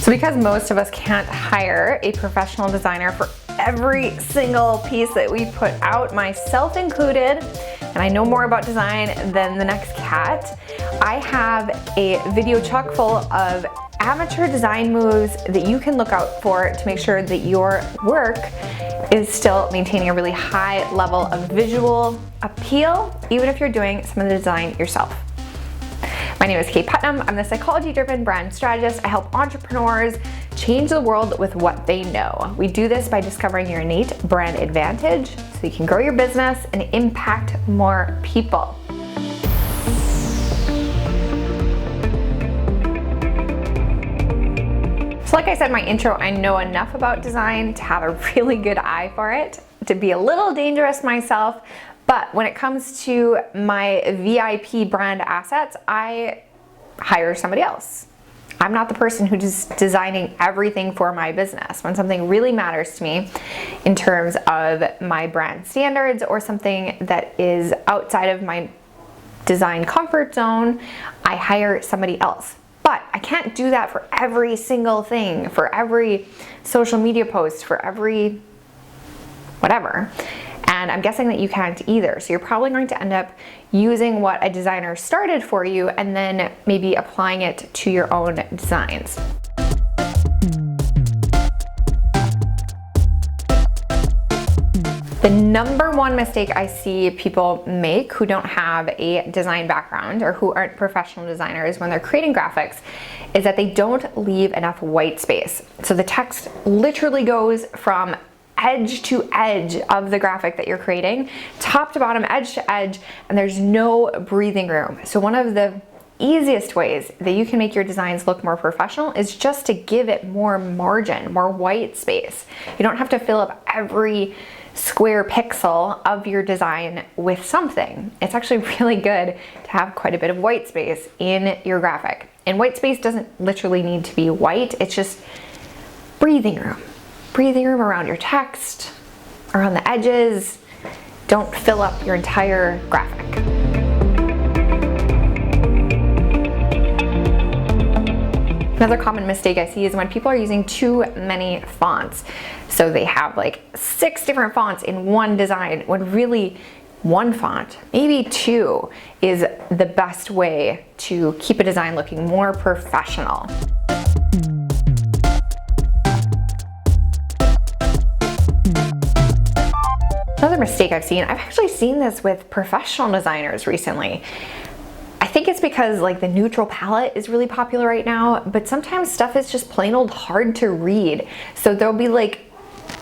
So because most of us can't hire a professional designer for every single piece that we put out, myself included, and I know more about design than the next cat, I have a video chock full of amateur design moves that you can look out for to make sure that your work is still maintaining a really high level of visual appeal, even if you're doing some of the design yourself. My name is Kaye Putnam. I'm the psychology-driven brand strategist. I help entrepreneurs change the world with what they know. We do this by discovering your innate brand advantage so you can grow your business and impact more people. So like I said in my intro, I know enough about design to have a really good eye for it, to be a little dangerous myself. But when it comes to my VIP brand assets, I hire somebody else. I'm not the person who's designing everything for my business. When something really matters to me in terms of my brand standards or something that is outside of my design comfort zone, I hire somebody else. But I can't do that for every single thing, for every social media post, for every whatever. And I'm guessing that you can't either. So you're probably going to end up using what a designer started for you and then maybe applying it to your own designs. The number one mistake I see people make who don't have a design background or who aren't professional designers when they're creating graphics is that they don't leave enough white space. So the text literally goes from edge to edge of the graphic that you're creating, top to bottom, edge to edge, and there's no breathing room. So one of the easiest ways that you can make your designs look more professional is just to give it more margin, more white space. You don't have to fill up every square pixel of your design with something. It's actually really good to have quite a bit of white space in your graphic. And white space doesn't literally need to be white, it's just breathing room. Breathing room around your text, around the edges. Don't fill up your entire graphic. Another common mistake I see is when people are using too many fonts. So they have like 6 different fonts in one design, when really one font, maybe 2, is the best way to keep a design looking more professional. Another mistake I've actually seen this with professional designers recently. I think it's because like the neutral palette is really popular right now, but sometimes stuff is just plain old hard to read. So there'll be like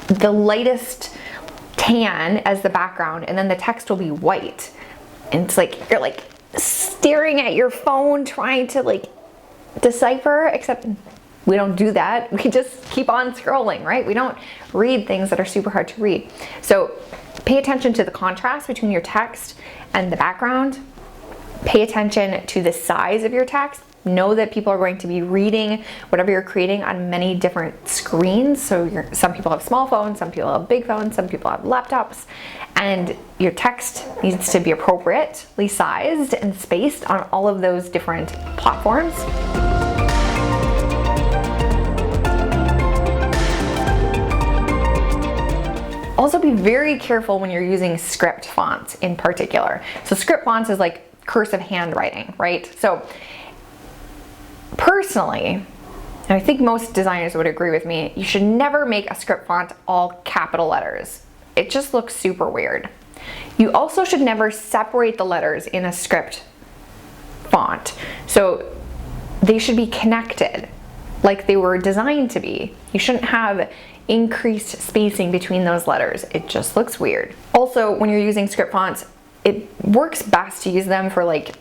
the lightest tan as the background and then the text will be white. And it's like, you're like staring at your phone trying to like decipher, except we don't do that. We just keep on scrolling, right? We don't read things that are super hard to read. So pay attention to the contrast between your text and the background. Pay attention to the size of your text. Know that people are going to be reading whatever you're creating on many different screens. So some people have small phones, some people have big phones, some people have laptops, and your text needs to be appropriately sized and spaced on all of those different platforms. Also be very careful when you're using script fonts in particular. So script fonts is like cursive handwriting, right? So personally, and I think most designers would agree with me, you should never make a script font all capital letters. It just looks super weird. You also should never separate the letters in a script font. So they should be connected like they were designed to be. You shouldn't have increased spacing between those letters. It just looks weird. Also, when you're using script fonts, it works best to use them for like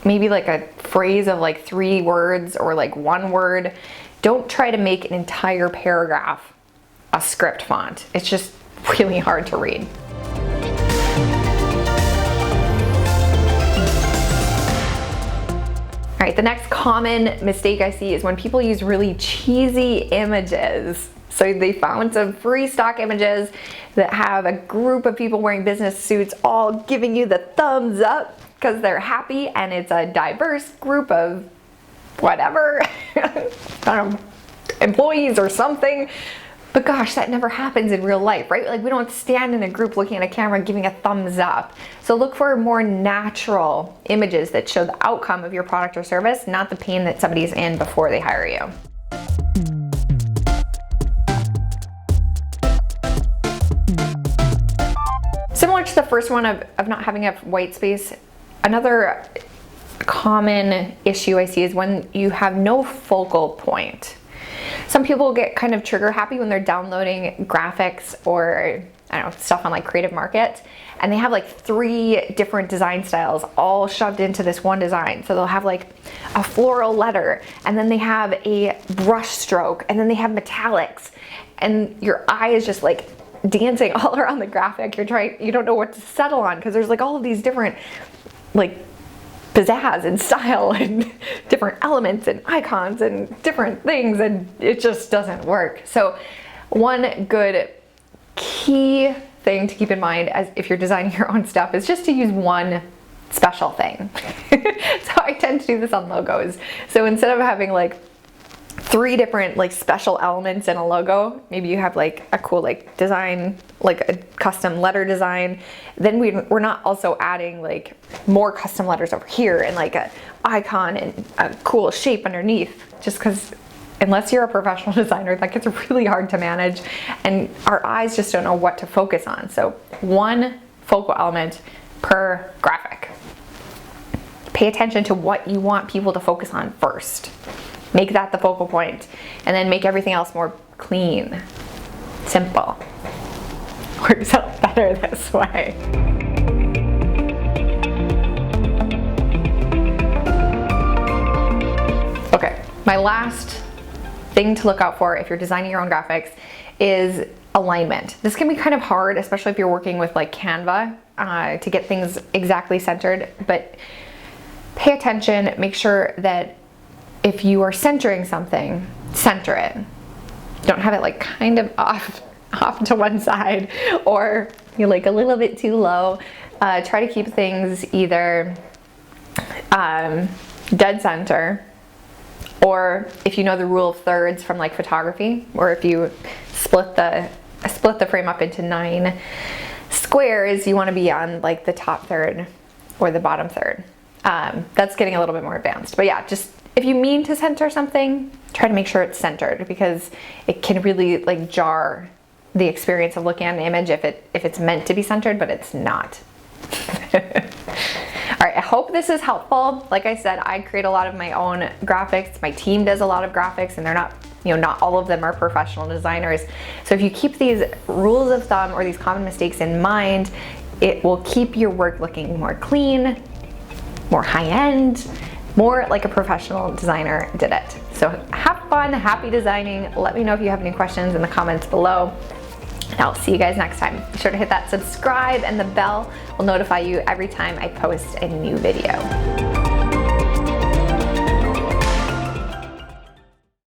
maybe like a phrase of like 3 words or like 1 word. Don't try to make an entire paragraph a script font. It's just really hard to read. All right, the next common mistake I see is when people use really cheesy images. So they found some free stock images that have a group of people wearing business suits all giving you the thumbs up because they're happy, and it's a diverse group of whatever. I don't know, employees or something. But gosh, that never happens in real life, right? Like we don't stand in a group looking at a camera giving a thumbs up. So look for more natural images that show the outcome of your product or service, not the pain that somebody's in before they hire you. Similar to the first one of not having enough white space, another common issue I see is when you have no focal point. Some people get kind of trigger happy when they're downloading graphics or I don't know, stuff on like Creative Market, and they have like 3 different design styles all shoved into this one design. So they'll have like a floral letter, and then they have a brush stroke, and then they have metallics, and your eye is just like dancing all around the graphic. You don't know what to settle on because there's like all of these different like pizzazz and style and different elements and icons and different things, and it just doesn't work. So one good key thing to keep in mind as if you're designing your own stuff is just to use one special thing. So I tend to do this on logos. So instead of having like 3 different like special elements in a logo, maybe you have like a cool like design, like a custom letter design. Then we're not also adding like more custom letters over here and like a icon and a cool shape underneath, just because unless you're a professional designer, that gets really hard to manage and our eyes just don't know what to focus on. So one focal element per graphic. Pay attention to what you want people to focus on first. Make that the focal point, and then make everything else more clean, simple. Works out better this way. Okay, my last thing to look out for if you're designing your own graphics is alignment. This can be kind of hard, especially if you're working with like Canva to get things exactly centered, but pay attention, make sure that if you are centering something, center it. Don't have it like kind of off to one side or you're like a little bit too low. Try to keep things either dead center, or if you know the rule of thirds from like photography, or if you split the frame up into 9 squares, you want to be on like the top third or the bottom third. That's getting a little bit more advanced, but yeah, just if you mean to center something, try to make sure it's centered, because it can really like jar the experience of looking at an image if it's meant to be centered, but it's not. All right, I hope this is helpful. Like I said, I create a lot of my own graphics. My team does a lot of graphics, and they're not, not all of them are professional designers. So if you keep these rules of thumb or these common mistakes in mind, it will keep your work looking more clean, more high-end, more like a professional designer did it. So have fun, happy designing. Let me know if you have any questions in the comments below. And I'll see you guys next time. Be sure to hit that subscribe, and the bell will notify you every time I post a new video.